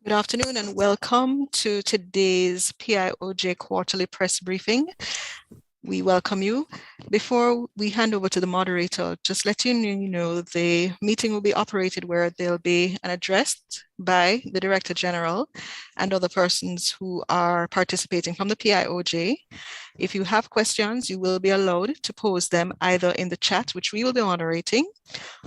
Good afternoon and welcome to today's PIOJ quarterly press briefing. We welcome you. Before we hand over to the moderator, just letting you know the meeting will be operated where there'll be an address by the Director General and other persons who are participating from the PIOJ. If you have questions, you will be allowed to pose them either in the chat, which we will be moderating,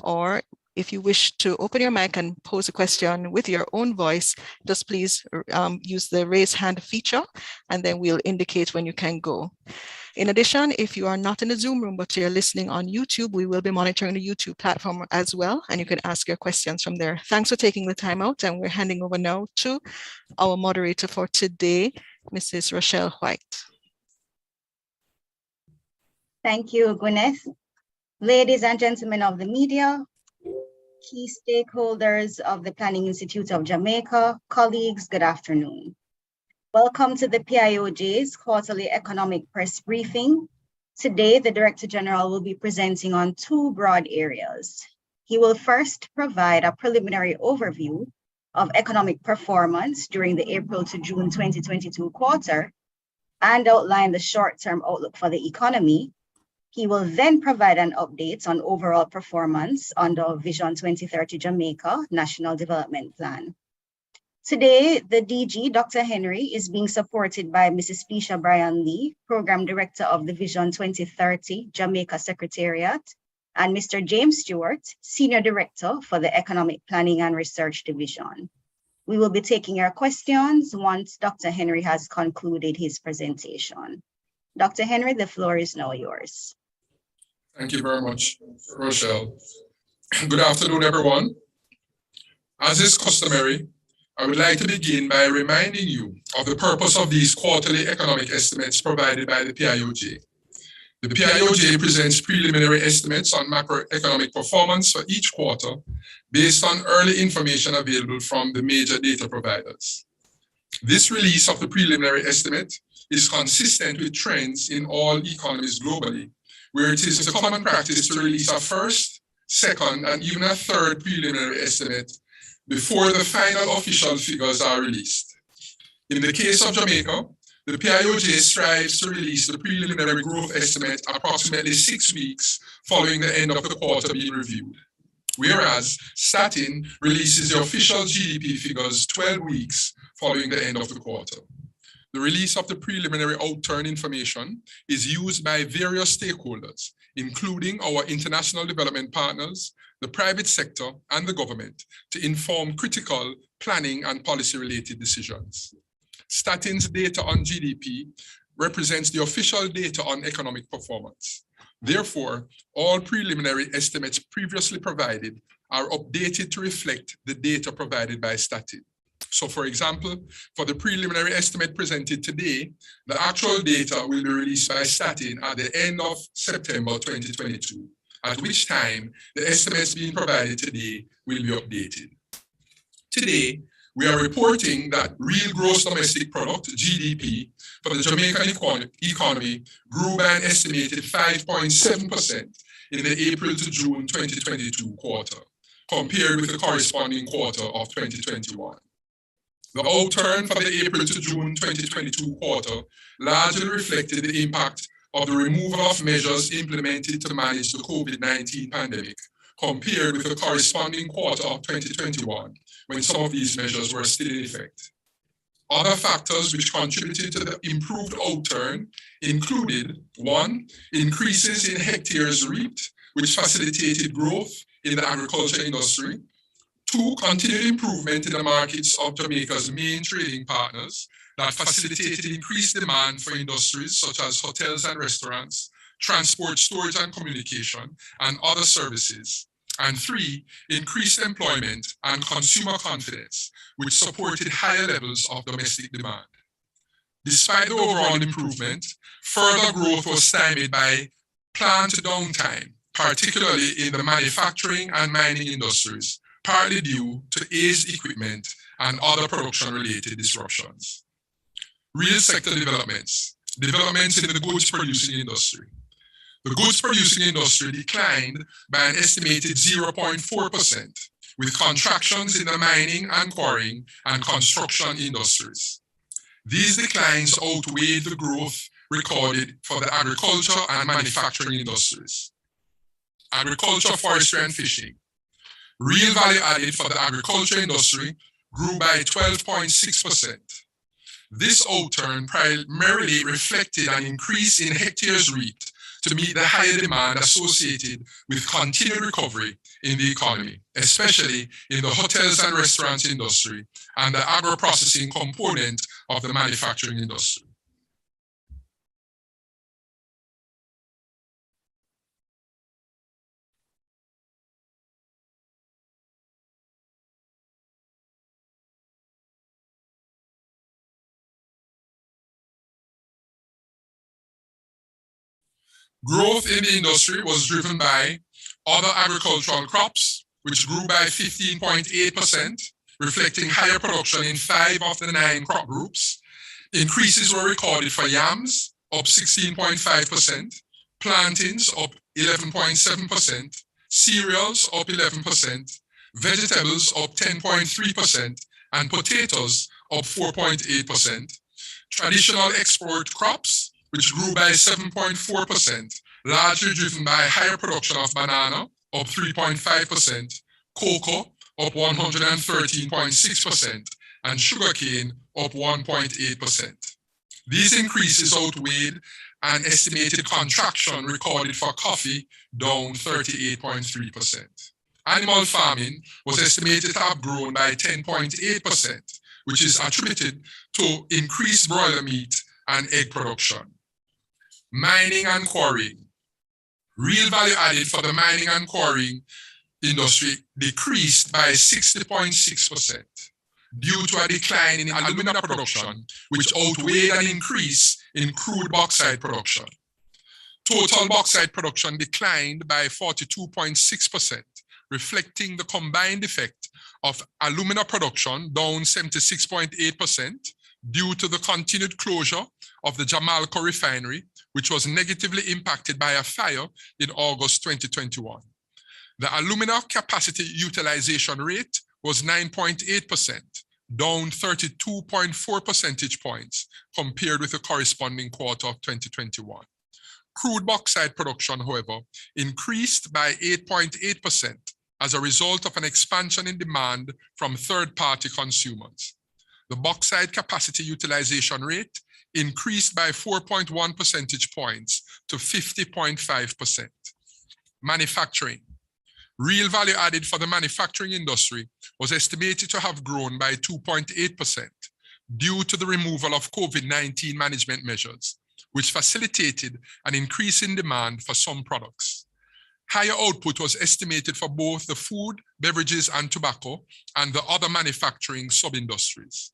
or if you wish to open your mic and pose a question with your own voice, just please use the raise hand feature, and then we'll indicate when you can go. In addition, if you are not in the Zoom room, but you're listening on YouTube, we will be monitoring the YouTube platform as well, and you can ask your questions from there. Thanks for taking the time out, and we're handing over now to our moderator for today, Mrs. Rochelle Whyte. Thank you, Gwyneth. Ladies and gentlemen of the media, key stakeholders of the Planning Institute of Jamaica, colleagues, good afternoon. Welcome to the PIOJ's quarterly economic press briefing. Today, the Director General will be presenting on two broad areas. He will first provide a preliminary overview of economic performance during the April to June 2022 quarter and outline the short-term outlook for the economy. He will then provide an update on overall performance under Vision 2030 Jamaica National Development Plan. Today, the DG, Dr. Henry, is being supported by Mrs. Pisha Bryan Lee, Program Director of the Vision 2030 Jamaica Secretariat, and Mr. James Stewart, Senior Director for the Economic Planning and Research Division. We will be taking your questions once Dr. Henry has concluded his presentation. Dr. Henry, the floor is now yours. Thank you very much, Rochelle. Good afternoon, everyone. As is customary, I would like to begin by reminding you of the purpose of these quarterly economic estimates provided by the PIOJ. The PIOJ presents preliminary estimates on macroeconomic performance for each quarter based on early information available from the major data providers. This release of the preliminary estimate is consistent with trends in all economies globally, where it is a common practice to release a first, second, and even a third preliminary estimate before the final official figures are released. In the case of Jamaica, the PIOJ strives to release the preliminary growth estimate approximately 6 weeks following the end of the quarter being reviewed, whereas Statin releases the official GDP figures 12 weeks following the end of the quarter. The release of the preliminary outturn information is used by various stakeholders, including our international development partners, the private sector, and the government, to inform critical planning and policy-related decisions. Statin's data on GDP represents the official data on economic performance. Therefore, all preliminary estimates previously provided are updated to reflect the data provided by Statin. So, for example, for the preliminary estimate presented today, the actual data will be released by Statin at the end of September 2022, at which time the estimates being provided today will be updated. Today, we are reporting that real gross domestic product, GDP, for the Jamaican economy grew by an estimated 5.7% in the April to June 2022 quarter, compared with the corresponding quarter of 2021. The outturn for the April to June 2022 quarter largely reflected the impact of the removal of measures implemented to manage the COVID-19 pandemic, compared with the corresponding quarter of 2021, when some of these measures were still in effect. Other factors which contributed to the improved outturn included: 1, increases in hectares reaped, which facilitated growth in the agriculture industry; 2, continued improvement in the markets of Jamaica's main trading partners that facilitated increased demand for industries such as hotels and restaurants, transport, storage and communication, and other services; and 3, increased employment and consumer confidence, which supported higher levels of domestic demand. Despite the overall improvement, further growth was stymied by plant downtime, particularly in the manufacturing and mining industries, partly due to aged equipment and other production-related disruptions. Real sector developments in the goods producing industry. The goods producing industry declined by an estimated 0.4%, with contractions in the mining and quarrying and construction industries. These declines outweighed the growth recorded for the agriculture and manufacturing industries. Agriculture, forestry, and fishing. Real value added for the agriculture industry grew by 12.6%. This outturn primarily reflected an increase in hectares reaped to meet the higher demand associated with continued recovery in the economy, especially in the hotels and restaurants industry and the agro-processing component of the manufacturing industry. Growth in the industry was driven by other agricultural crops, which grew by 15.8%, reflecting higher production in 5 of the 9 crop groups. Increases were recorded for yams, up 16.5%, plantains, up 11.7%, cereals, up 11%, vegetables, up 10.3%, and potatoes, up 4.8%. Traditional export crops, which grew by 7.4%, largely driven by higher production of banana, up 3.5%, cocoa, up 113.6%, and sugarcane, up 1.8%. These increases outweighed an estimated contraction recorded for coffee, down 38.3%. Animal farming was estimated to have grown by 10.8%, which is attributed to increased broiler meat and egg production. Mining and quarrying. Real value added for the mining and quarrying industry decreased by 60.6% due to a decline in alumina production, which outweighed an increase in crude bauxite production. Total bauxite production declined by 42.6%, reflecting the combined effect of alumina production down 76.8% due to the continued closure of the Jamaica refinery, which was negatively impacted by a fire in August 2021. The alumina capacity utilization rate was 9.8%, down 32.4 percentage points compared with the corresponding quarter of 2021. Crude bauxite production, however, increased by 8.8% as a result of an expansion in demand from third-party consumers. The bauxite capacity utilization rate increased by 4.1 percentage points to 50.5%. Manufacturing. Real value added for the manufacturing industry was estimated to have grown by 2.8% due to the removal of COVID-19 management measures, which facilitated an increase in demand for some products. Higher output was estimated for both the food, beverages, and tobacco, and the other manufacturing sub-industries.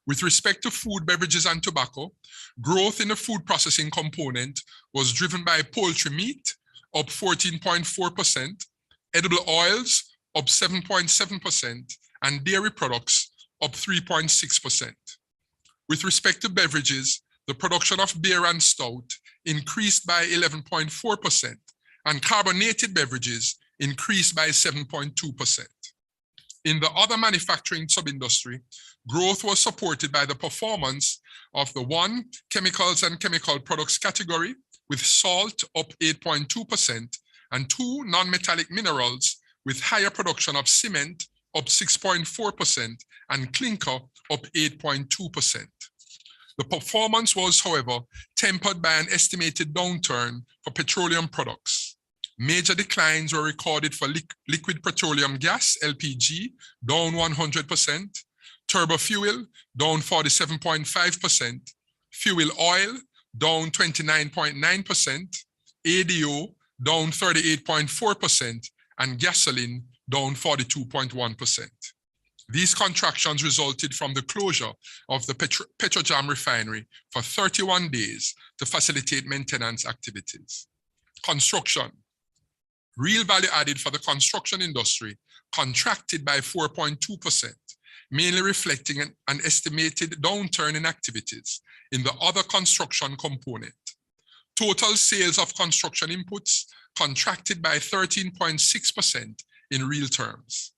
With respect to food, beverages, and tobacco, growth in the food processing component was driven by poultry meat, up 14.4%, edible oils, up 7.7%, and dairy products, up 3.6%. With respect to beverages, the production of beer and stout increased by 11.4%, and carbonated beverages increased by 7.2%. In the other manufacturing sub-industry, growth was supported by the performance of the 1 chemicals and chemical products category, with salt up 8.2%, and 2 non-metallic minerals with higher production of cement up 6.4% and clinker up 8.2%. The performance was, however, tempered by an estimated downturn for petroleum products. Major declines were recorded for liquid petroleum gas, LPG, down 100%, turbo fuel, down 47.5%, fuel oil, down 29.9%, ADO, down 38.4%, and gasoline, down 42.1%. These contractions resulted from the closure of the Petrojam refinery for 31 days to facilitate maintenance activities. Construction. Real value added for the construction industry contracted by 4.2%, mainly reflecting an estimated downturn in activities in the other construction component. Total sales of construction inputs contracted by 13.6% in real terms.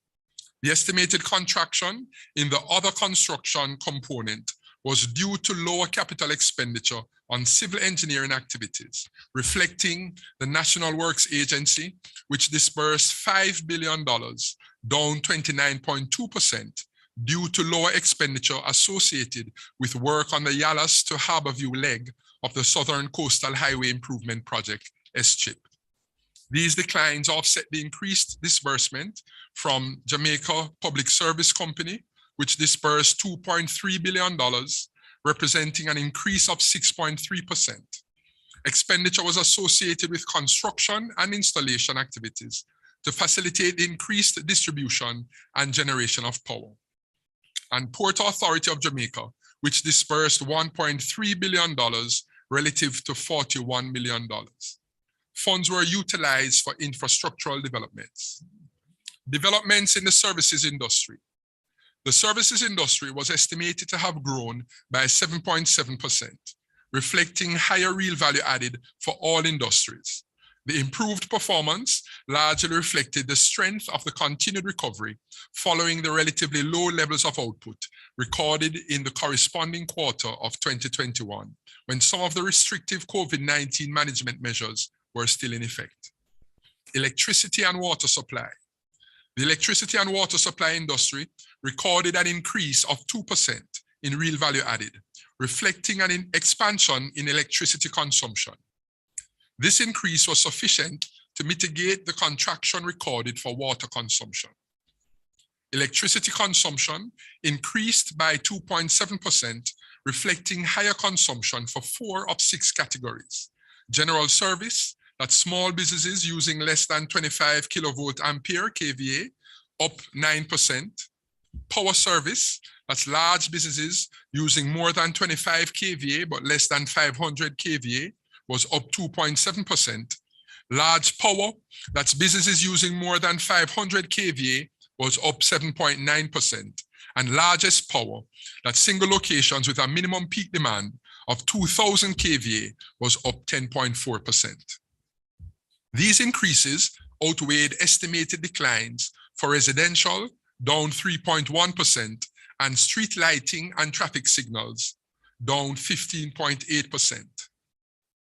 The estimated contraction in the other construction component was due to lower capital expenditure on civil engineering activities, reflecting the National Works Agency, which disbursed $5 billion, down 29.2%, due to lower expenditure associated with work on the Yallahs to Harborview leg of the Southern Coastal Highway Improvement Project, SCHIP. These declines offset the increased disbursement from Jamaica Public Service Company, which disbursed $2.3 billion, representing an increase of 6.3%. Expenditure was associated with construction and installation activities to facilitate the increased distribution and generation of power. And Port Authority of Jamaica, which disbursed $1.3 billion relative to $41 million. Funds were utilized for infrastructural developments. Developments in the services industry. The services industry was estimated to have grown by 7.7%, reflecting higher real value added for all industries. The improved performance largely reflected the strength of the continued recovery following the relatively low levels of output recorded in the corresponding quarter of 2021, when some of the restrictive COVID-19 management measures were still in effect. Electricity and water supply. The electricity and water supply industry recorded an increase of 2% in real value added, reflecting an expansion in electricity consumption. This increase was sufficient to mitigate the contraction recorded for water consumption. Electricity consumption increased by 2.7%, reflecting higher consumption for 4 of 6 categories. General service, that's small businesses using less than 25 kilovolt ampere kVA, up 9%. Power service, that's large businesses using more than 25 kVA but less than 500 kVA, was up 2.7%. Large power, that's businesses using more than 500 kVA, was up 7.9%. And largest power, that's single locations with a minimum peak demand of 2,000 kVA, was up 10.4%. These increases outweighed estimated declines for residential, down 3.1%, and street lighting and traffic signals, down 15.8%.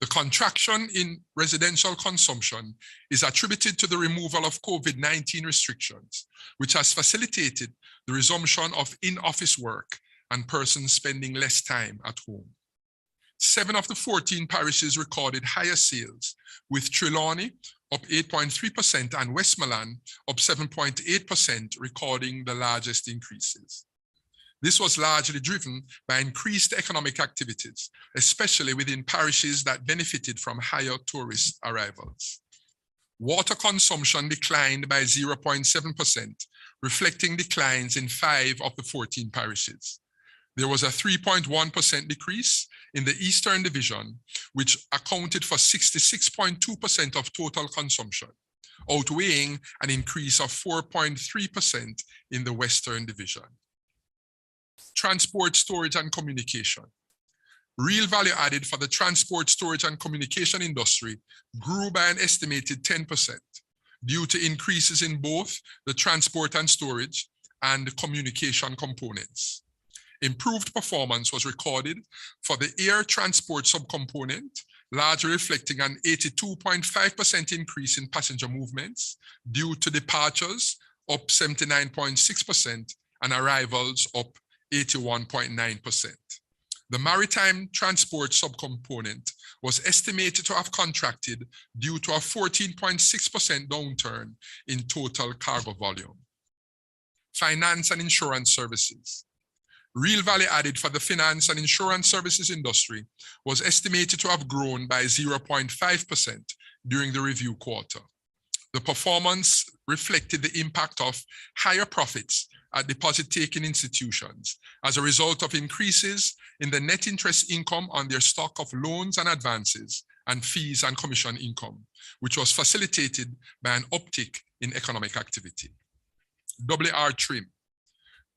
The contraction in residential consumption is attributed to the removal of COVID-19 restrictions, which has facilitated the resumption of in-office work and persons spending less time at home. 7 of the 14 parishes recorded higher sales, with Trelawney up 8.3% and Westmoreland up 7.8%, recording the largest increases. This was largely driven by increased economic activities, especially within parishes that benefited from higher tourist arrivals. Water consumption declined by 0.7%, reflecting declines in 5 of the 14 parishes. There was a 3.1% decrease in the Eastern Division, which accounted for 66.2% of total consumption, outweighing an increase of 4.3% in the Western Division. Transport, storage, and communication. Real value added for the transport, storage, and communication industry grew by an estimated 10% due to increases in both the transport and storage and communication components. Improved performance was recorded for the air transport subcomponent, largely reflecting an 82.5% increase in passenger movements due to departures up 79.6% and arrivals up 81.9%. The maritime transport subcomponent was estimated to have contracted due to a 14.6% downturn in total cargo volume. Finance and insurance services. Real value added for the finance and insurance services industry was estimated to have grown by 0.5% during the review quarter. The performance reflected the impact of higher profits at deposit-taking institutions as a result of increases in the net interest income on their stock of loans and advances and fees and commission income, which was facilitated by an uptick in economic activity. WR Trim.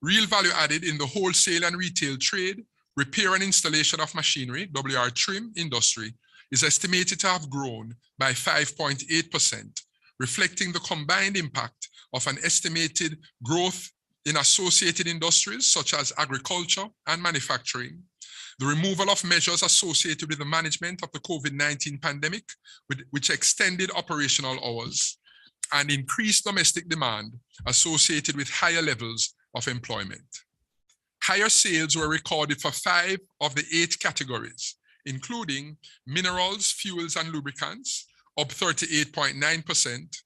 Real value added in the wholesale and retail trade, repair and installation of machinery, WR Trim industry, is estimated to have grown by 5.8%, reflecting the combined impact of an estimated growth in associated industries such as agriculture and manufacturing, the removal of measures associated with the management of the COVID-19 pandemic, which extended operational hours, and increased domestic demand associated with higher levels of employment. Higher sales were recorded for 5 of the 8 categories, including minerals, fuels, and lubricants, up 38.9%,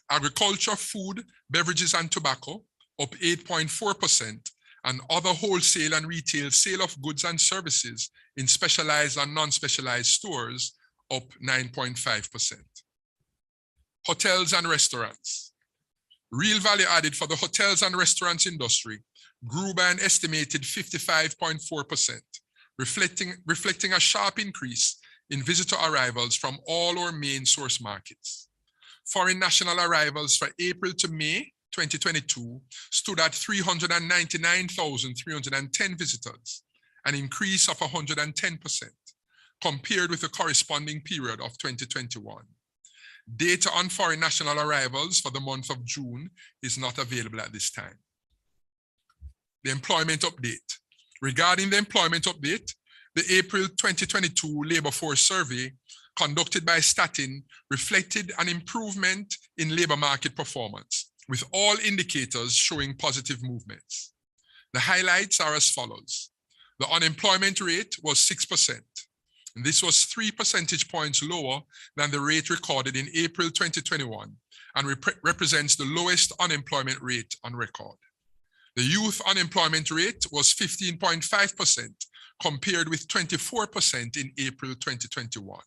agriculture, food, beverages, and tobacco, up 8.4%, and other wholesale and retail sale of goods and services in specialized and non-specialized stores, up 9.5%. Hotels and restaurants. Real value added for the hotels and restaurants industry grew by an estimated 55.4%, reflecting a sharp increase in visitor arrivals from all our main source markets. Foreign national arrivals for April to May 2022 stood at 399,310 visitors, an increase of 110% compared with the corresponding period of 2021. Data on foreign national arrivals for the month of June is not available at this time. The employment update. Regarding the employment update, the April 2022 labor force survey conducted by Statin reflected an improvement in labor market performance, with all indicators showing positive movements. The highlights are as follows. The unemployment rate was 6%. And this was 3 percentage points lower than the rate recorded in April 2021 and represents the lowest unemployment rate on record. The youth unemployment rate was 15.5% compared with 24% in April 2021.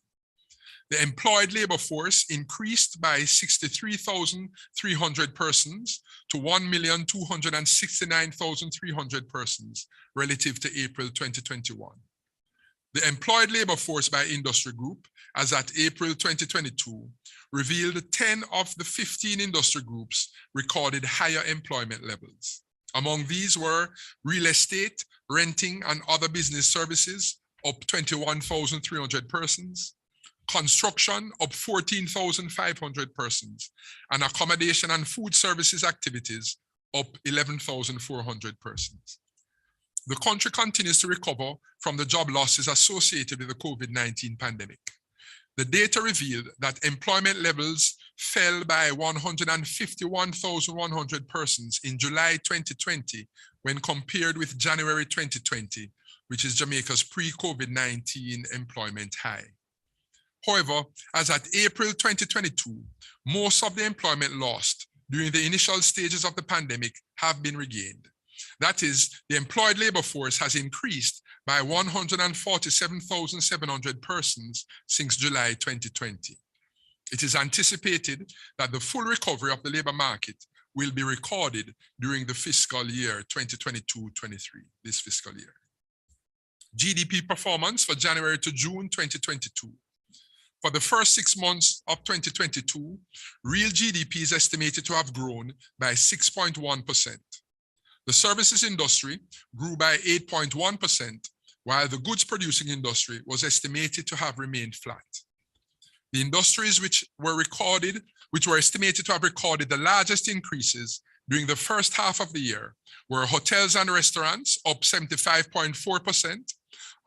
The employed labor force increased by 63,300 persons to 1,269,300 persons relative to April 2021. The employed labor force by industry group, as at April 2022, revealed 10 of the 15 industry groups recorded higher employment levels. Among these were real estate, renting, and other business services, up 21,300 persons, construction, up 14,500 persons, and accommodation and food services activities, up 11,400 persons. The country continues to recover from the job losses associated with the COVID-19 pandemic. The data revealed that employment levels fell by 151,100 persons in July 2020 when compared with January 2020, which is Jamaica's pre-COVID-19 employment high. However, as at April 2022, most of the employment lost during the initial stages of the pandemic have been regained. That is, the employed labor force has increased by 147,700 persons since July 2020. It is anticipated that the full recovery of the labor market will be recorded during the fiscal year 2022-23, this fiscal year. GDP performance for January to June 2022. For the first 6 months of 2022, real GDP is estimated to have grown by 6.1%. The services industry grew by 8.1%, while the goods producing industry was estimated to have remained flat. The industries which were estimated to have recorded the largest increases during the first half of the year were hotels and restaurants, up 75.4%,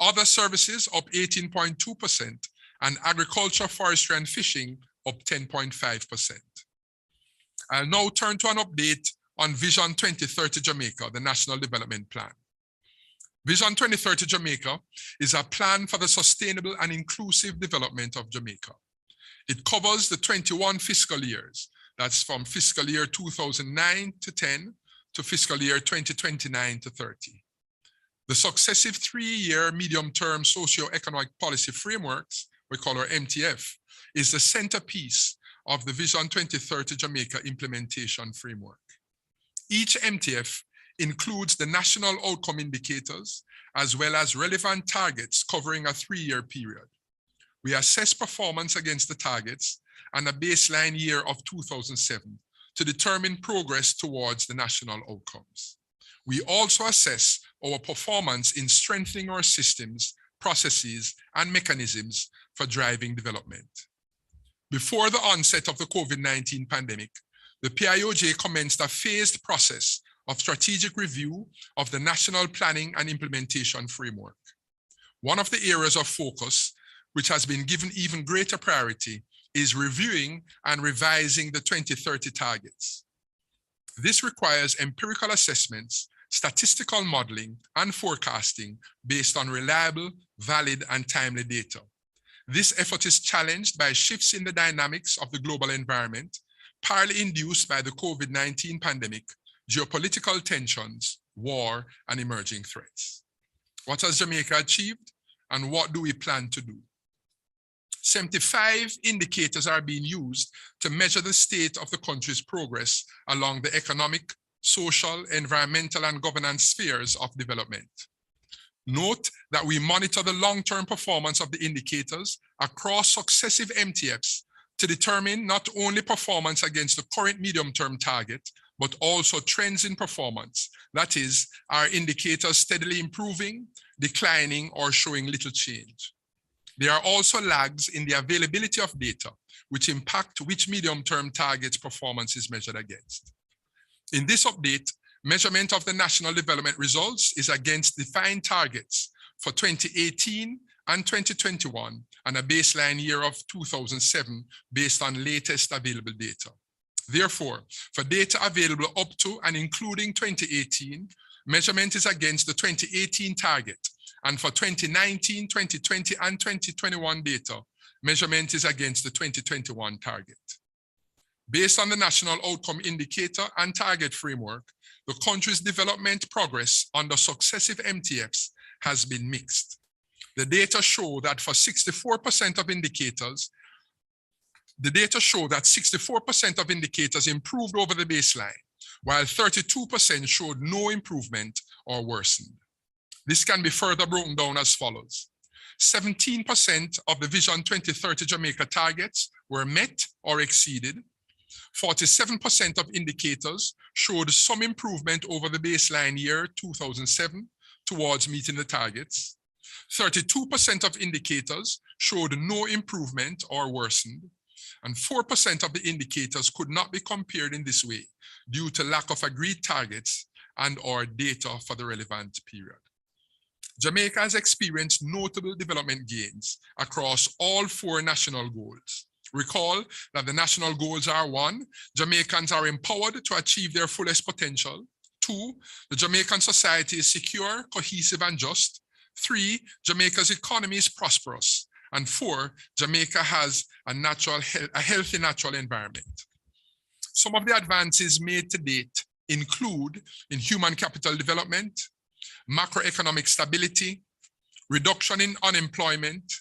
other services up 18.2%, and agriculture, forestry, and fishing up 10.5%. I'll now turn to an update on Vision 2030 Jamaica, the National Development Plan. Vision 2030 Jamaica is a plan for the sustainable and inclusive development of Jamaica. It covers the 21 fiscal years, that's from fiscal year 2009 to 10 to fiscal year 2029 to 30. The successive 3-year medium-term socio-economic policy frameworks, we call our MTF, is the centerpiece of the Vision 2030 Jamaica implementation framework. Each MTF includes the national outcome indicators as well as relevant targets covering a 3-year period. We assess performance against the targets and a baseline year of 2007 to determine progress towards the national outcomes. We also assess our performance in strengthening our systems, processes, and mechanisms for driving development. Before the onset of the COVID-19 pandemic, the PIOJ commenced a phased process of strategic review of the National Planning and Implementation Framework. One of the areas of focus, which has been given even greater priority, is reviewing and revising the 2030 targets. This requires empirical assessments, statistical modeling, and forecasting based on reliable, valid, and timely data. This effort is challenged by shifts in the dynamics of the global environment, partly induced by the COVID-19 pandemic, geopolitical tensions, war, and emerging threats. What has Jamaica achieved, and what do we plan to do? 75 indicators are being used to measure the state of the country's progress along the economic, social, environmental, and governance spheres of development. Note that we monitor the long-term performance of the indicators across successive MTFs to determine not only performance against the current medium-term target, but also trends in performance. That is, are indicators steadily improving, declining, or showing little change? There are also lags in the availability of data, which impact which medium-term targets performance is measured against. In this update, measurement of the national development results is against defined targets for 2018 and 2021 and a baseline year of 2007 based on latest available data. Therefore, for data available up to and including 2018, measurement is against the 2018 target, and for 2019, 2020, and 2021 data, measurement is against the 2021 target. Based on the National Outcome Indicator and Target Framework, the country's development progress under successive MTFs has been mixed. The data show that for 64% of indicators, improved over the baseline, while 32% showed no improvement or worsened. This can be further broken down as follows. 17% of the Vision 2030 Jamaica targets were met or exceeded. 47% of indicators showed some improvement over the baseline year 2007 towards meeting the targets. 32% of indicators showed no improvement or worsened, and 4% of the indicators could not be compared in this way due to lack of agreed targets and/or data for the relevant period. Jamaica has experienced notable development gains across all 4 national goals. Recall that the national goals are: 1, Jamaicans are empowered to achieve their fullest potential. 2, the Jamaican society is secure, cohesive, and just. 3, Jamaica's economy is prosperous. And 4, Jamaica has a healthy natural environment. Some of the advances made to date include in human capital development, macroeconomic stability, reduction in unemployment,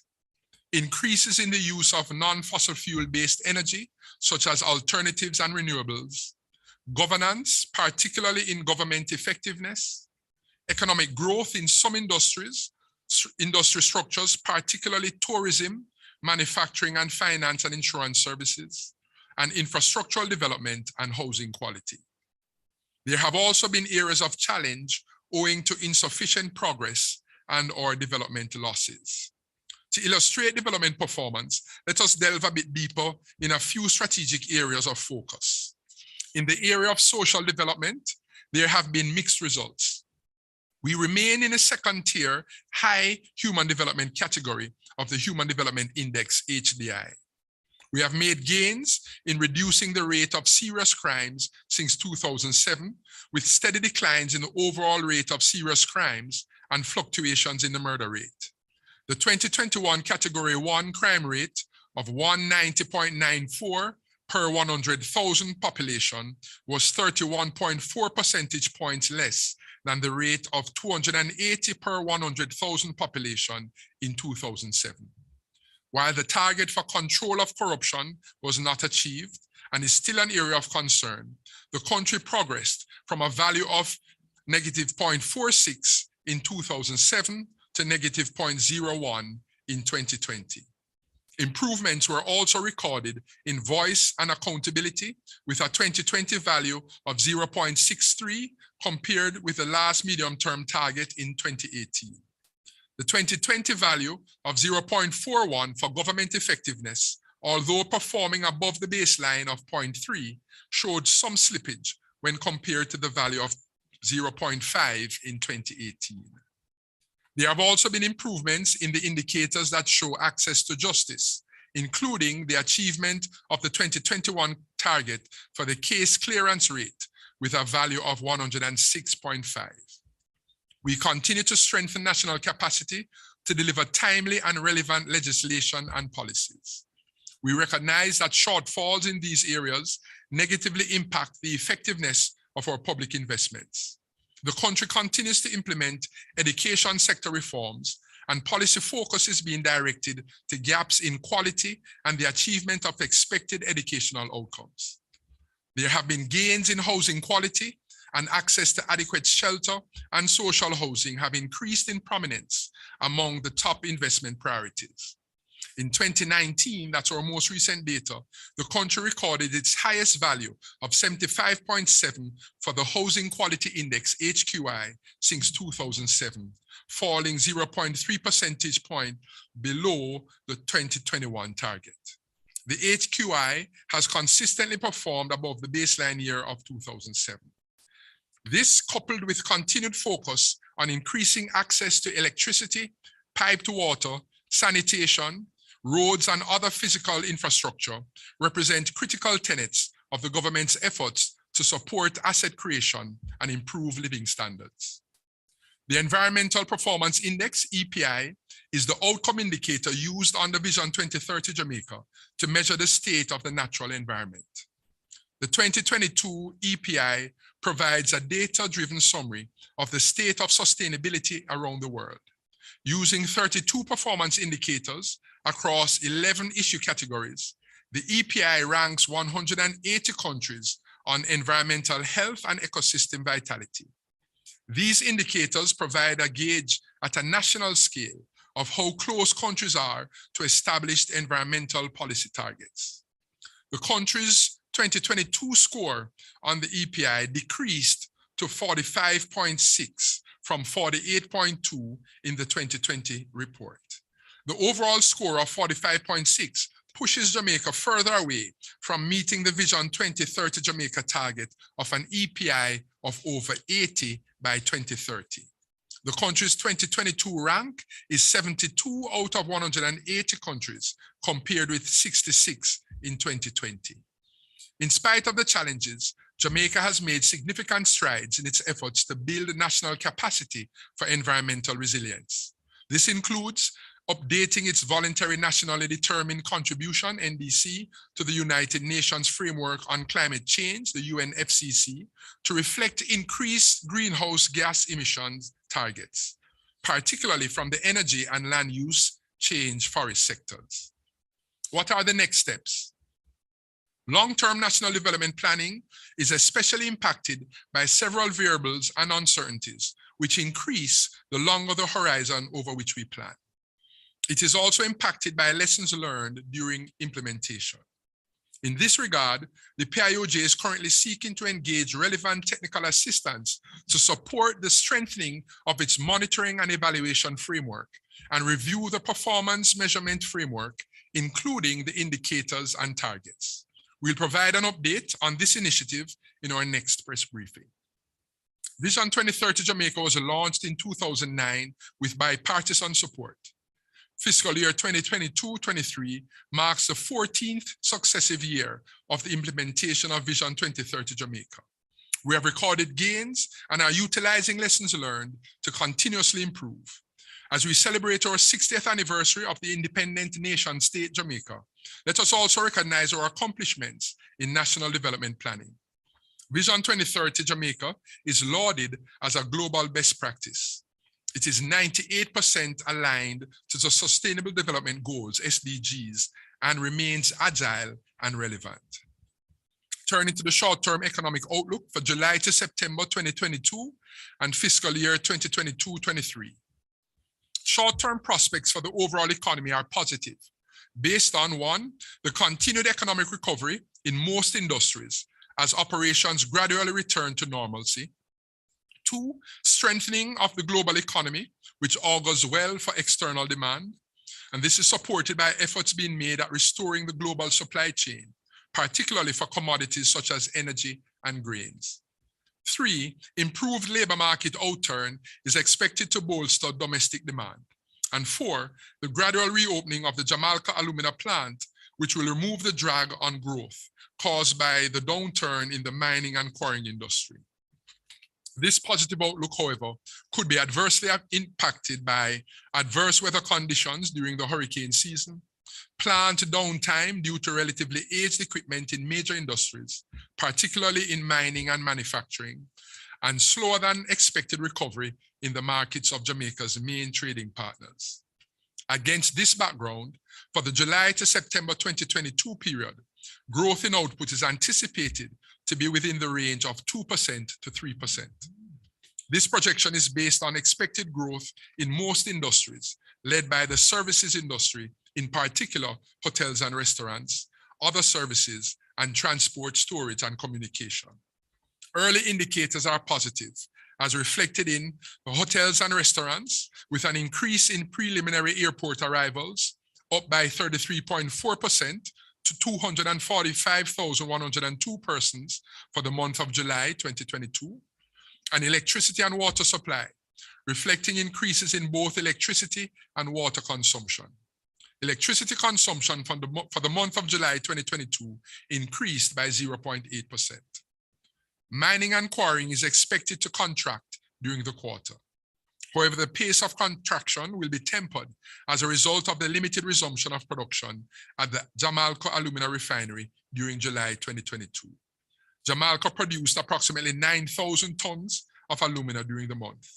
increases in the use of non-fossil fuel-based energy, such as alternatives and renewables, governance, particularly in government effectiveness, economic growth in some industry structures, particularly tourism, manufacturing and finance and insurance services, and infrastructural development and housing quality. There have also been areas of challenge owing to insufficient progress and/or development losses. To illustrate development performance, let us delve a bit deeper in a few strategic areas of focus. In the area of social development, there have been mixed results. We remain in a second-tier high human development category of the Human Development Index, HDI. We have made gains in reducing the rate of serious crimes since 2007, with steady declines in the overall rate of serious crimes and fluctuations in the murder rate. The 2021 Category 1 crime rate of 190.94 per 100,000 population was 31.4 percentage points less than the rate of 280 per 100,000 population in 2007. While the target for control of corruption was not achieved and is still an area of concern, the country progressed from a value of -0.46 in 2007 to -0.01 in 2020. Improvements were also recorded in voice and accountability, with a 2020 value of 0.63 compared with the last medium-term target in 2018. The 2020 value of 0.41 for government effectiveness although performing above the baseline of 0.3, showed some slippage when compared to the value of 0.5 in 2018. There have also been improvements in the indicators that show access to justice, including the achievement of the 2021 target for the case clearance rate with a value of 106.5. We continue to strengthen national capacity to deliver timely and relevant legislation and policies. We recognize that shortfalls in these areas negatively impact the effectiveness of our public investments. The country continues to implement education sector reforms, and policy focus is being directed to gaps in quality and the achievement of expected educational outcomes. There have been gains in housing quality, and access to adequate shelter and social housing have increased in prominence among the top investment priorities. In 2019, that's our most recent data, the country recorded its highest value of 75.7 for the Housing Quality Index, HQI, since 2007, falling 0.3 percentage point below the 2021 target. The HQI has consistently performed above the baseline year of 2007. This, coupled with continued focus on increasing access to electricity, piped water, sanitation, roads, and other physical infrastructure, represent critical tenets of the government's efforts to support asset creation and improve living standards. The Environmental Performance Index, EPI, is the outcome indicator used under Vision 2030 Jamaica to measure the state of the natural environment. The 2022 EPI provides a data-driven summary of the state of sustainability around the world. Using 32 performance indicators across 11 issue categories, the EPI ranks 180 countries on environmental health and ecosystem vitality. These indicators provide a gauge at a national scale of how close countries are to established environmental policy targets. The country's 2022 score on the EPI decreased to 45.6 from 48.2 in the 2020 report. The overall score of 45.6 pushes Jamaica further away from meeting the Vision 2030 Jamaica target of an EPI of over 80 by 2030. The country's 2022 rank is 72 out of 180 countries, compared with 66 in 2020. In spite of the challenges, Jamaica has made significant strides in its efforts to build national capacity for environmental resilience. This includes updating its voluntary nationally determined contribution, NDC, to the United Nations Framework on Climate Change, the UNFCCC, to reflect increased greenhouse gas emissions targets, particularly from the energy and land use change forest sectors. What are the next steps? Long-term national development planning is especially impacted by several variables and uncertainties, which increase the longer the horizon over which we plan. It is also impacted by lessons learned during implementation. In this regard, the PIOJ is currently seeking to engage relevant technical assistance to support the strengthening of its monitoring and evaluation framework and review the performance measurement framework, including the indicators and targets. We'll provide an update on this initiative in our next press briefing. Vision 2030 Jamaica was launched in 2009 with bipartisan support. Fiscal year 2022-23 marks the 14th successive year of the implementation of Vision 2030 Jamaica. We have recorded gains and are utilizing lessons learned to continuously improve. As we celebrate our 60th anniversary of the independent nation state Jamaica, let us also recognize our accomplishments in national development planning. Vision 2030 Jamaica is lauded as a global best practice. It is 98% aligned to the Sustainable Development Goals, SDGs, and remains agile and relevant. Turning to the short-term economic outlook for July to September 2022 and fiscal year 2022-23. Short-term prospects for the overall economy are positive, based on one, the continued economic recovery in most industries as operations gradually return to normalcy. Two, strengthening of the global economy, which augurs well for external demand. and this is supported by efforts being made at restoring the global supply chain, particularly for commodities such as energy and grains. 3, improved labor market outturn is expected to bolster domestic demand. And 4, the gradual reopening of the Jamaica alumina plant, which will remove the drag on growth caused by the downturn in the mining and quarrying industry. This positive outlook, however, could be adversely impacted by adverse weather conditions during the hurricane season, plant downtime due to relatively aged equipment in major industries, particularly in mining and manufacturing, and slower than expected recovery in the markets of Jamaica's main trading partners. Against this background, for the July to September 2022 period, growth in output is anticipated to be within the range of 2% to 3%. This projection is based on expected growth in most industries, led by the services industry, in particular hotels and restaurants, other services, and transport, storage, and communication. Early indicators are positive, as reflected in the hotels and restaurants, with an increase in preliminary airport arrivals, up by 33.4% to 245,102 persons for the month of July 2022, and electricity and water supply, reflecting increases in both electricity and water consumption. Electricity consumption for the month of July 2022 increased by 0.8%. Mining and quarrying is expected to contract during the quarter. However, the pace of contraction will be tempered as a result of the limited resumption of production at the Jamaica Alumina Refinery during July 2022. Jamaica produced approximately 9,000 tons of alumina during the month.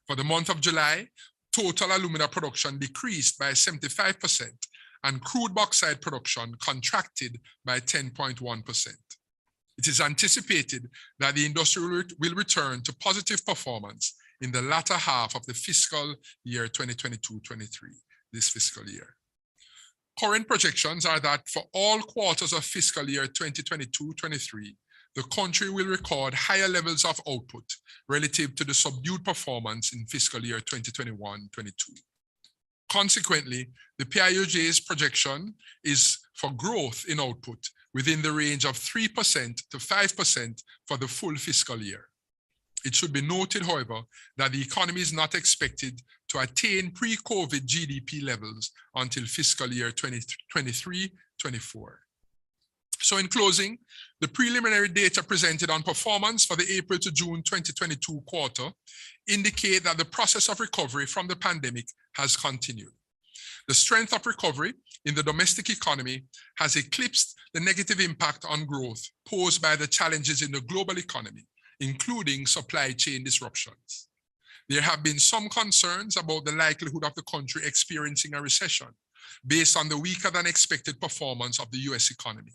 For the month of July, total alumina production decreased by 75%, and crude bauxite production contracted by 10.1%. It is anticipated that the industry will return to positive performance in the latter half of the fiscal year 2022-23, this fiscal year. Current projections are that for all quarters of fiscal year 2022-23, the country will record higher levels of output relative to the subdued performance in fiscal year 2021-22. Consequently, the PIOJ's projection is for growth in output within the range of 3% to 5% for the full fiscal year. It should be noted, however, that the economy is not expected to attain pre-COVID GDP levels until fiscal year 2023-24. So in closing, the preliminary data presented on performance for the April to June 2022 quarter indicate that the process of recovery from the pandemic has continued. The strength of recovery in the domestic economy has eclipsed the negative impact on growth posed by the challenges in the global economy, including supply chain disruptions. There have been some concerns about the likelihood of the country experiencing a recession based on the weaker than expected performance of the US economy.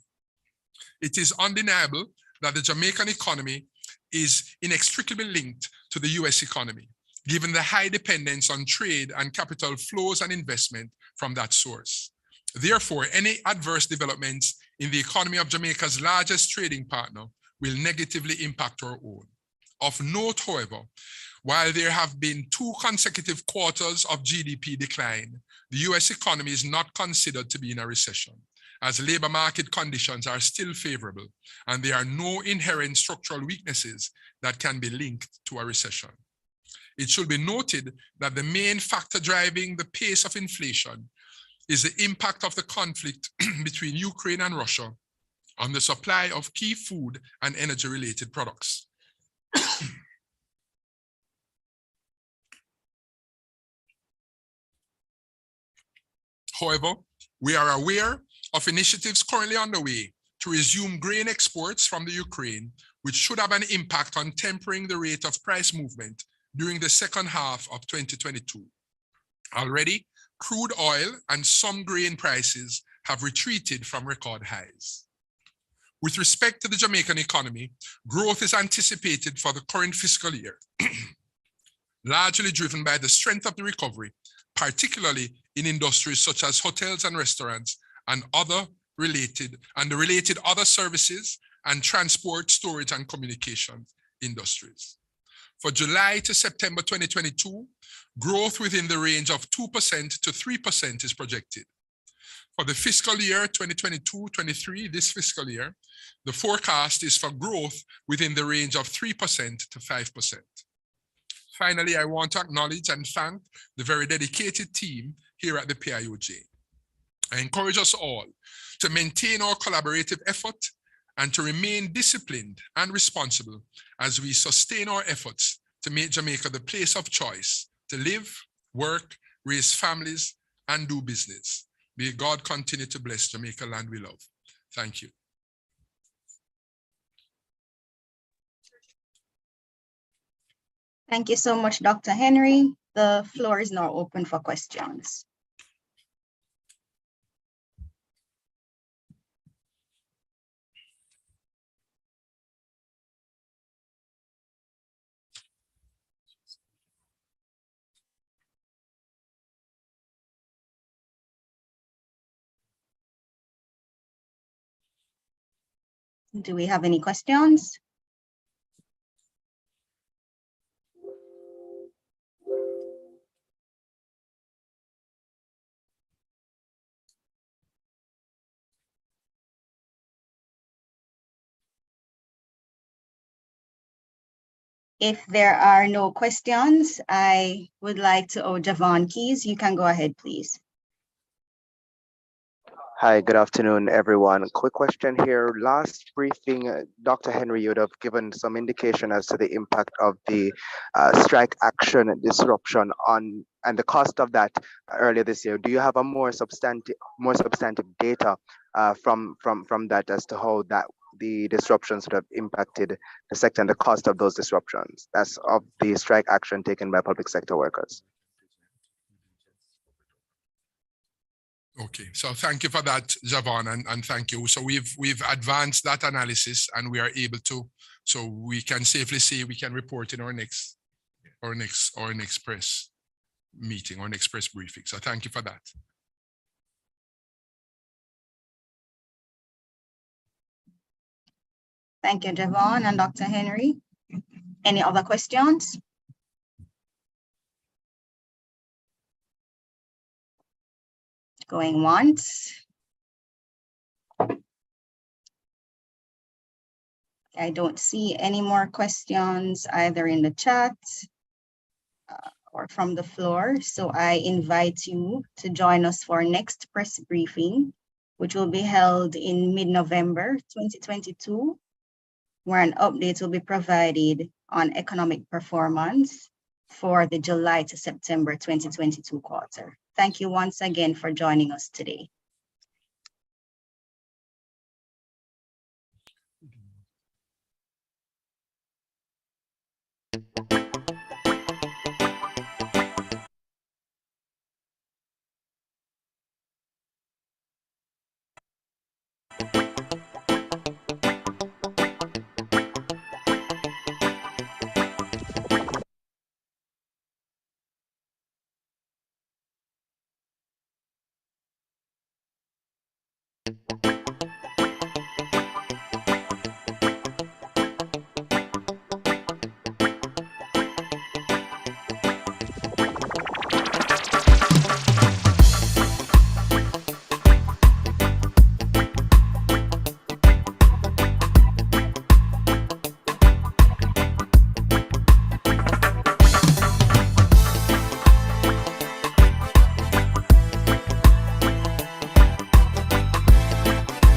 It is undeniable that the Jamaican economy is inextricably linked to the US economy, given the high dependence on trade and capital flows and investment from that source. Therefore, any adverse developments in the economy of Jamaica's largest trading partner will negatively impact our own. Of note, however, while there have been 2 consecutive quarters of GDP decline, the US economy is not considered to be in a recession, as labor market conditions are still favorable and there are no inherent structural weaknesses that can be linked to a recession. It should be noted that the main factor driving the pace of inflation is the impact of the conflict between Ukraine and Russia on the supply of key food and energy-related products. However, we are aware of initiatives currently underway to resume grain exports from the Ukraine, which should have an impact on tempering the rate of price movement during the second half of 2022. Already, crude oil and some grain prices have retreated from record highs. With respect to the Jamaican economy, growth is anticipated for the current fiscal year, largely driven by the strength of the recovery, particularly in industries such as hotels and restaurants and the related other services and transport, storage, and communication industries. For July to September 2022, growth within the range of 2% to 3% is projected. For the fiscal year 2022-23, this fiscal year, the forecast is for growth within the range of 3% to 5%. Finally, I want to acknowledge and thank the very dedicated team here at the PIOJ. I encourage us all to maintain our collaborative effort and to remain disciplined and responsible as we sustain our efforts to make Jamaica the place of choice to live, work, raise families, and do business. May God continue to bless Jamaica land we love. Thank you. Thank you so much, Dr. Henry. The floor is now open for questions. Do we have any questions? If there are no questions, I would like to, Javon Keys, you can go ahead, please. Hi, good afternoon, everyone. Quick question here. Last briefing, Dr. Henry, you would have given some indication as to the impact of the strike action disruption on and the cost of that earlier this year. Do you have a more substantive data from that as to how that the disruptions would have impacted the sector and the cost of those disruptions? That's of the strike action taken by public sector workers. Okay, so thank you for that, Javon, and thank you. So we've advanced that analysis and we are able to, so we can safely say we can report in our next press meeting or next press briefing. So thank you for that. Thank you, Javon and Dr. Henry. Any other questions? Going once. I don't see any more questions either in the chat or from the floor. So I invite you to join us for our next press briefing, which will be held in mid-November 2022, where an update will be provided on economic performance for the July to September 2022 quarter. Thank you once again for joining us today.